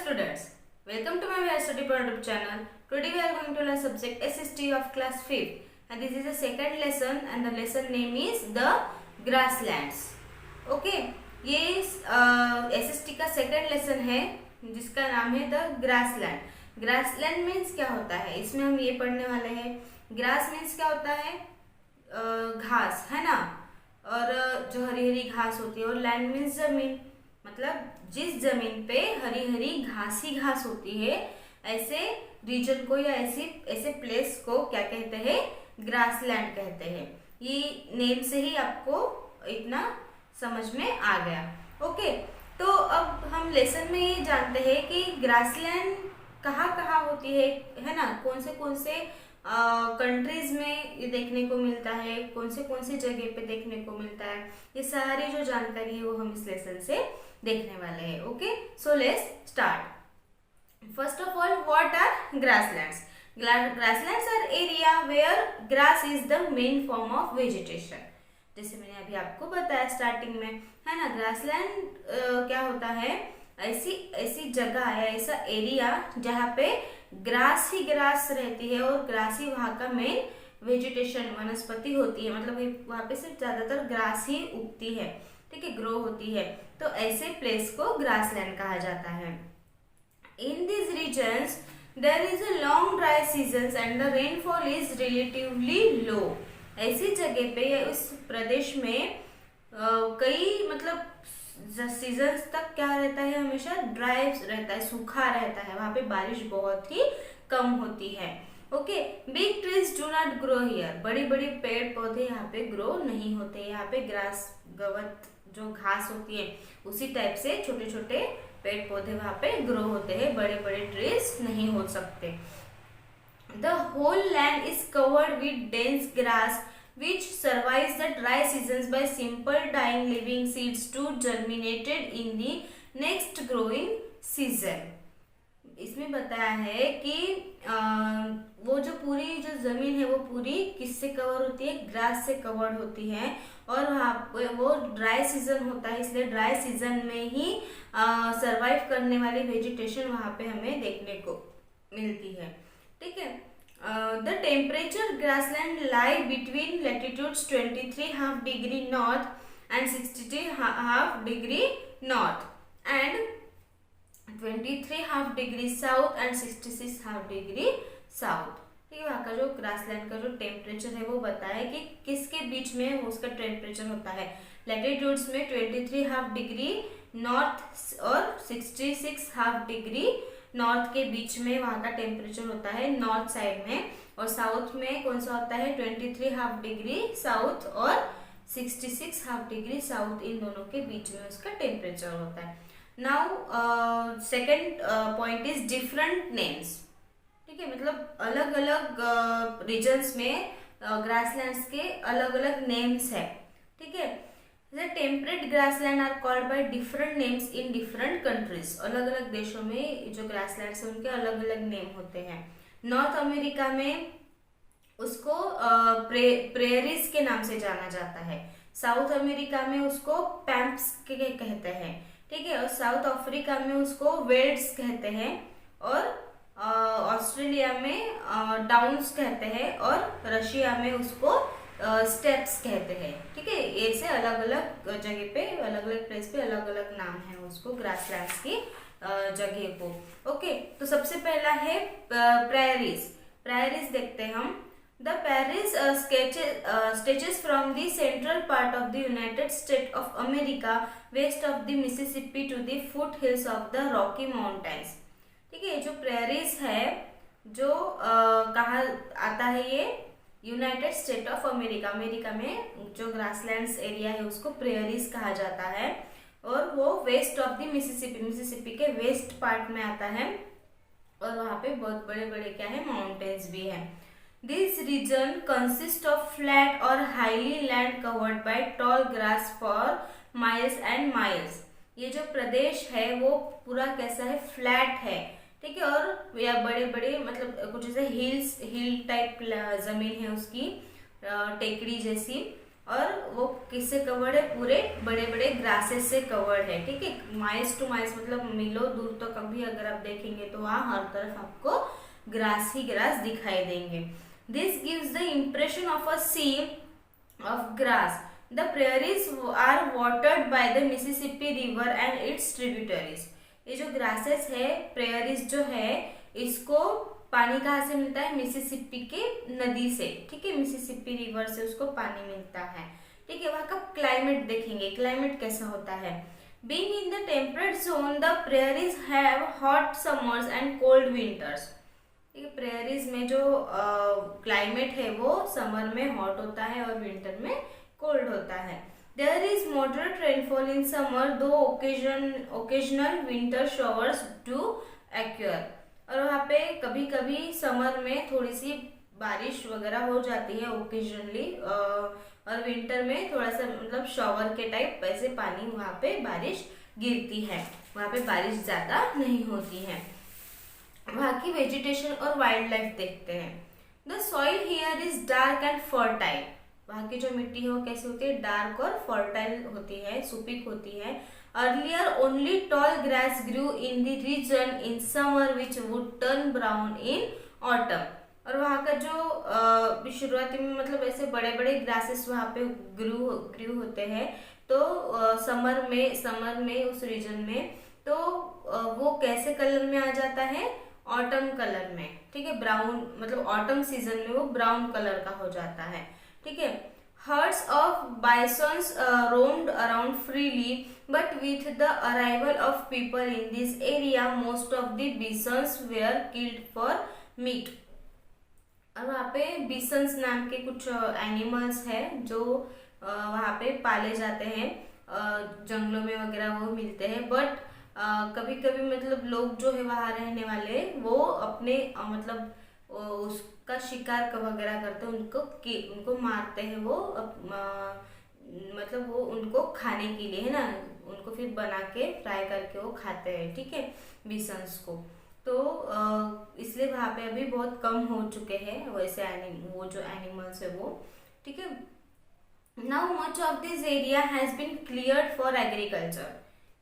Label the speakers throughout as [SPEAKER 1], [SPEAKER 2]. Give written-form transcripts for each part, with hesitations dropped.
[SPEAKER 1] students, welcome to my Higher Study Point YouTube channel. Today we are going to learn subject SST of class 5th and this is the second lesson and the lesson name is the grasslands. Okay, ये SST का second lesson है जिसका नाम है the grassland. Grassland means क्या होता है, इसमें हम ये पढ़ने वाले हैं. Grass means क्या होता है, घास है ना, और जो हरी हरी घास होती है, और लैंड मीन्स जमीन, मतलब जिस जमीन पे हरी हरी घास ही घास होती है ऐसे रीजन को या ऐसे प्लेस को क्या कहते हैं, ग्रासलैंड कहते हैं. ये नेम से ही आपको इतना समझ में आ गया. ओके, तो अब हम लेसन में ये जानते हैं कि ग्रासलैंड कहाँ कहाँ होती है ना, कौन से कंट्रीज में ये देखने को मिलता है, कौन सी जगह पे देखने को मिलता है, ये सारी जो जानकारी है वो हम इस लेसन से देखने वाले हैं. Okay, so let's start. First of all, what are grasslands? Grasslands are area where grass is the main form of vegetation. जैसे मैंने अभी आपको बताया स्टार्टिंग में, है ना, ग्रासलैंड क्या होता है, ऐसी जगह है, ऐसा एरिया जहाँ पे ग्रास ही ग्रास रहती है और ग्रास ही वहाँ का मेन वेजिटेशन वनस्पति होती है, मतलब वहाँ पे सिर्फ ज्यादातर ग्रास ही उगती है, ठीक है, ग्रो होती है. तो ऐसे प्लेस को ग्रासलैंड कहा जाता है. In this regions there is a long dry seasons and the rainfall is relatively low. ऐसी जगह पे या उस प्रदेश में कई मतलब सीजन्स तक क्या रहता है, हमेशा ड्राई रहता है, सूखा रहता है, वहाँ पे बारिश बहुत ही कम होती है. Okay, big trees do not grow here. बड़ी बड़ी पेड़ पौधे यहाँ पे ग्रो नहीं होते. यहाँ पे ग्रास गवत जो घास होती है उसी टाइप से छोटे छोटे पेड़ पौधे वहाँ पे ग्रो होते हैं, बड़े बड़े ट्रीज नहीं हो सकते. The whole land is covered with dense grass which survives the dry seasons by simple dying living seeds to germinated in the next growing season. इसमें बताया है कि वो जो पूरी जो जमीन है वो पूरी किससे कवर होती है, ग्रास से कवर्ड होती है, और वहाँ पे वो ड्राई सीजन होता है, इसलिए ड्राई सीजन में ही सरवाइव करने वाली वेजिटेशन वहाँ पे हमें देखने को मिलती है. ठीक है. The temperature grassland lie between latitudes 23.5 degree north and 63.5 degree north and 23.5 degree south and 66.5 degree south. ठीक है, वहाँ का जो ग्रासलैंड का जो टेम्परेचर है वो बताया कि किसके बीच में उसका टेम्परेचर होता है. लैटिट्यूड्स में 23.5 डिग्री नॉर्थ और 66.5 डिग्री नॉर्थ के बीच में वहाँ का टेम्परेचर होता है, नॉर्थ साइड में. और साउथ में कौन सा होता है, 23.5 डिग्री साउथ और 66.5 डिग्री साउथ, इन दोनों के बीच में उसका टेम्परेचर होता है. Now second point is different names. ठीक है, मतलब अलग अलग रीजन्स में ग्रासलैंड्स के अलग अलग नेम्स है. ठीक है. The temperate grassland are called by different names in different countries. अलग अलग देशों में जो ग्रासलैंड्स हैं उनके अलग अलग नेम होते हैं. नॉर्थ अमेरिका में उसको प्रेयरीज के नाम से जाना जाता है. साउथ अमेरिका में उसको पैम्प्स के कहते हैं. ठीक है. और साउथ अफ्रीका में उसको वेल्ड्स कहते हैं, और ऑस्ट्रेलिया में डाउन्स कहते हैं, और रशिया में उसको स्टेप्स कहते हैं. ठीक है. ऐसे अलग अलग जगह पे, अलग अलग प्लेस पे अलग अलग नाम है उसको, ग्रासलैंड्स की जगह को. ओके, तो सबसे पहला है प्रेयरीज. प्रेयरीज देखते हैं हम. The prairies stretches from the central part of the United State of America west of the Mississippi to the foothills of the Rocky mountains. ठीक है. जो प्रेयरीज है जो कहाँ आता है, ये United State of America, America में जो ग्रासलैंड्स एरिया है उसको प्रेयरीज कहा जाता है, और वो वेस्ट ऑफ द मिसिसिपी के वेस्ट पार्ट में आता है, और वहाँ पे बहुत बड़े बड़े क्या है, माउंटेन्स भी हैं. This region consist of flat और highly land covered by tall grass for miles and miles. ये जो प्रदेश है वो पूरा कैसा है, फ्लैट है. ठीक है. और या बड़े बड़े मतलब कुछ जैसे हिल टाइप जमीन है उसकी, टेकड़ी जैसी, और वो किससे कवर्ड है, पूरे बड़े बड़े ग्रासेस से कवर्ड है, ठीक है। माइल्स टू माइल्स मतलब मीलों दूर तो कभी अगर आप देखेंगे तो वहाँ हर तरफ आपको ग्रास ही ग्रास दिखाई देंगे। This gives the impression of a sea of grass. The prairies are watered by the Mississippi river and its tributaries. ये जो ग्रासेस है, प्रेयरीज जो है, इसको पानी कहाँ से मिलता है, मिसिसिपी के नदी से, ठीक है, मिसिसिपी रिवर से उसको पानी मिलता है, ठीक है। वहाँ का क्लाइमेट देखेंगे, क्लाइमेट कैसा होता है। Being in the temperate zone the prairies have hot summers and cold winters. ठीक है, प्रेयरीज में जो क्लाइमेट है वो समर में हॉट होता है और विंटर में कोल्ड होता है। There is moderate rainfall in summer though occasional winter showers do occur. और वहाँ पे कभी कभी समर में थोड़ी सी बारिश वगैरह हो जाती है ओकेजनली, और विंटर में थोड़ा सा मतलब शॉवर के टाइप वैसे पानी वहाँ पे बारिश गिरती है, वहाँ पे बारिश ज़्यादा नहीं होती है। वहाँ की वेजिटेशन और वाइल्ड लाइफ देखते हैं। The soil here is dark and fertile. वहाँ की जो मिट्टी है वो कैसी होती है, डार्क और फर्टाइल होती है, सुपीक होती है। Earlier only tall grass grew in the region in summer which would turn brown in autumn. और वहाँ का जो शुरुआती में मतलब ऐसे बड़े बड़े ग्रासेस वहाँ पे ग्रू होते हैं, तो समर में उस रीजन में तो वो कैसे कलर में आ जाता है, ऑटम कलर में, ठीक है। ब्राउन मतलब ऑटम सीजन में वो ब्राउन कलर का हो जाता है, ठीक है। Herds of bisons roamed around freely, but with the arrival of people in this area, most of the bisons were killed for meat. और वहाँ पे बिसन्स नाम के कुछ एनिमल्स हैं जो वहाँ पे पाले जाते हैं, जंगलों में वगैरह वो मिलते हैं। बट कभी कभी मतलब लोग जो है वहाँ रहने वाले वो अपने मतलब उसका शिकार वगैरह करते हैं, उनको मारते हैं वो मतलब वो उनको खाने के लिए, है ना, उनको फिर बना के फ्राई करके वो खाते हैं, ठीक है, बिसन्स को। तो इसलिए वहाँ पे अभी बहुत कम हो चुके हैं वैसे वो जो एनिमल्स है वो, ठीक है। Now much of this area has been cleared for agriculture.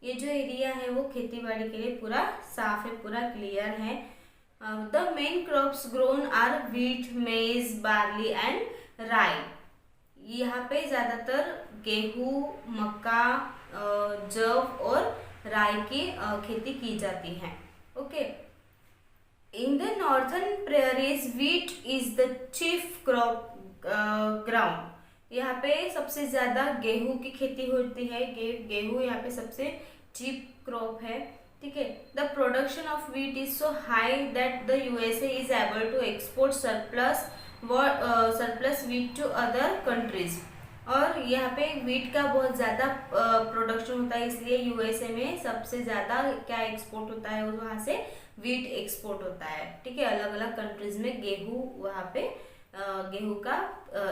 [SPEAKER 1] ये जो एरिया है वो खेती बाड़ी के लिए पूरा साफ है, पूरा क्लियर है। The main crops grown are wheat, maize, barley and rye. यहाँ पे ज़्यादातर गेहूँ, मक्का, जव और राई की खेती की जाती है, okay. In the northern prairies wheat is the chief crop ground. यहाँ पे सबसे ज़्यादा गेहूँ की खेती होती है, गेहूँ यहाँ पे सबसे चीप क्रॉप है, ठीक है। The production of wheat is so high that the USA is able to export surplus wheat to other countries. और यहाँ पे व्हीट का बहुत ज़्यादा प्रोडक्शन होता है, इसलिए यूएसए में सबसे ज़्यादा क्या एक्सपोर्ट होता है, वहाँ से व्हीट एक्सपोर्ट होता है, ठीक है। अलग अलग कंट्रीज में गेहूँ वहाँ पे गेहूँ का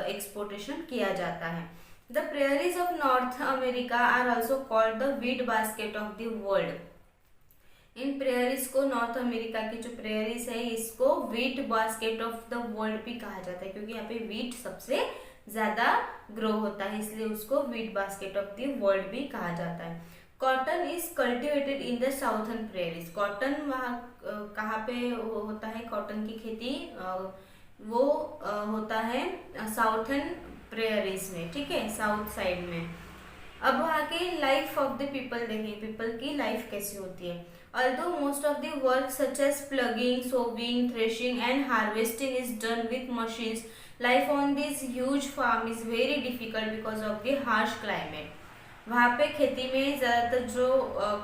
[SPEAKER 1] एक्सपोर्टेशन किया जाता है। The prairies of North America are also called the wheat basket of the world. इन प्रेयरीज को, नॉर्थ अमेरिका की जो प्रेयरीज है इसको wheat basket of the world भी कहा जाता है, क्योंकि यहाँ पे व्हीट सबसे ज्यादा ग्रो होता है, इसलिए उसको wheat basket of the world भी कहा जाता है। Cotton is cultivated in the southern prairies. Cotton वहाँ कहाँ पे होता है, कॉटन की खेती वो होता है साउथर्न प्रेयरीज में, ठीक है, साउथ साइड में। अब वहाँ के लाइफ ऑफ द पीपल देखें, पीपल की लाइफ कैसी होती है। Although most of the work such as plugging, sowing, threshing and harvesting is done with machines, life on this huge farm is very difficult because of the harsh climate. वहाँ पे खेती में ज़्यादातर जो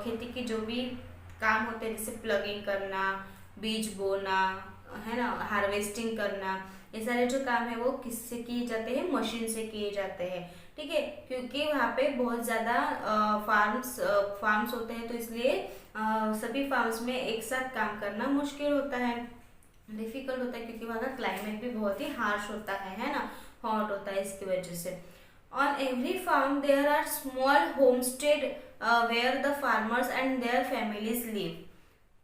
[SPEAKER 1] खेती की जो भी काम होते हैं, जैसे प्लगिंग करना, बीज बोना, है ना, हार्वेस्टिंग करना, ये सारे जो काम है वो किससे किए जाते हैं, मशीन से किए जाते हैं, ठीक है। क्योंकि वहाँ पे बहुत ज़्यादा फार्म्स होते हैं, तो इसलिए सभी फार्म्स में एक साथ काम करना मुश्किल होता है, डिफिकल्ट होता है, क्योंकि वहाँ का क्लाइमेट भी बहुत ही हार्श होता है ना, हॉट होता है, इसकी वजह से। On every farm there are small homestead where the farmers and their families live.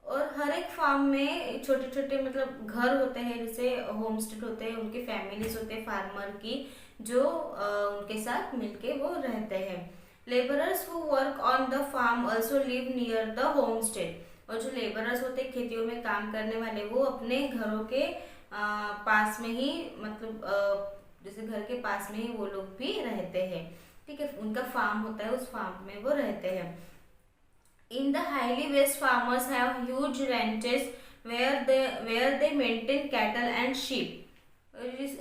[SPEAKER 1] और हर एक फार्म में छोटे छोटे मतलब घर होते हैं, जैसे होमस्टेड होते हैं, उनकी फैमिलीज होते हैं फार्मर की, जो उनके साथ मिलके वो रहते हैं। Labourers who work on the farm also live near the home stay. और जो लेबरर्स होते हैं खेतियों में काम करने वाले, वो अपने घरों के पास में ही, मतलब जैसे घर के पास में ही वो लोग भी रहते हैं। ठीक है, उनका फार्म होता है, उस फार्म में वो रहते हैं। In the highly west, farmers have huge ranches where they maintain cattle and sheep. इस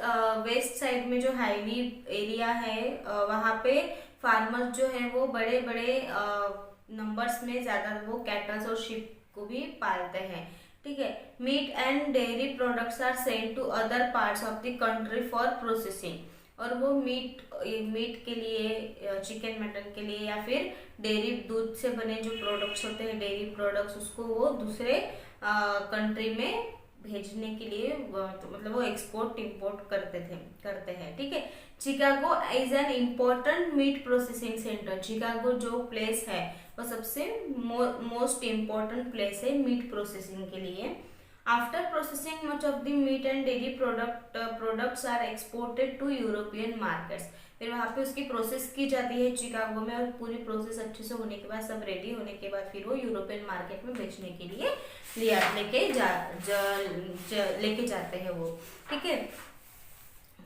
[SPEAKER 1] वेस्ट साइड में जो हाईली एरिया है, वहाँ पे फार्मर्स जो है वो बड़े बड़े नंबर्स में ज़्यादा वो कैटल्स और शिप को भी पालते हैं। ठीक है, meat and dairy products are send to other parts of the country for processing. और वो मीट के लिए, चिकन मटन के लिए, या फिर डेयरी दूध से बने जो प्रोडक्ट्स होते हैं, डेयरी प्रोडक्ट्स, उसको वो दूसरे कंट्री में भेजने के लिए तो मतलब वो एक्सपोर्ट इंपोर्ट करते हैं। ठीक है, Chicago is an important meat processing centre. Chicago जो प्लेस है वो सबसे मोस्ट इम्पोर्टेंट प्लेस है मीट प्रोसेसिंग के लिए। After processing much of the meat and dairy products are exported to European markets. फिर वहाँ पे उसकी प्रोसेस की जाती है चिकागो में, और पूरी प्रोसेस अच्छे से होने के बाद, सब रेडी होने के बाद, फिर वो यूरोपियन मार्केट में बेचने के लिए लेके जाते हैं वो। ठीक है,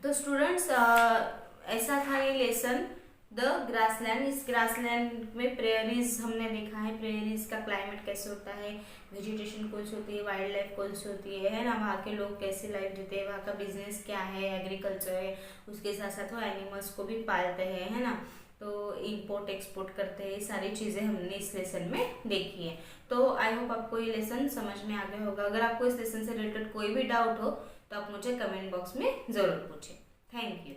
[SPEAKER 1] तो स्टूडेंट्स ऐसा था ये लेसन द ग्रासलैंड। इस ग्रासलैंड में प्रेयरीज हमने देखा है, प्रेयरीज का क्लाइमेट कैसे होता है, वेजिटेशन कौन सी होती है, वाइल्ड लाइफ कौन सी होती है ना, वहाँ के लोग कैसे लाइफ जीते हैं, वहाँ का बिजनेस क्या है, एग्रीकल्चर है, उसके साथ साथ वो एनिमल्स को भी पालते हैं, है ना, तो इंपोर्ट एक्सपोर्ट करते हैं। ये सारी चीज़ें हमने इस लेसन में देखी है। तो आई होप आपको ये लेसन समझ में आ गया होगा। अगर आपको इस लेसन से रिलेटेड कोई भी डाउट हो तो आप मुझे कमेंट बॉक्स में ज़रूर पूछें। Thank you.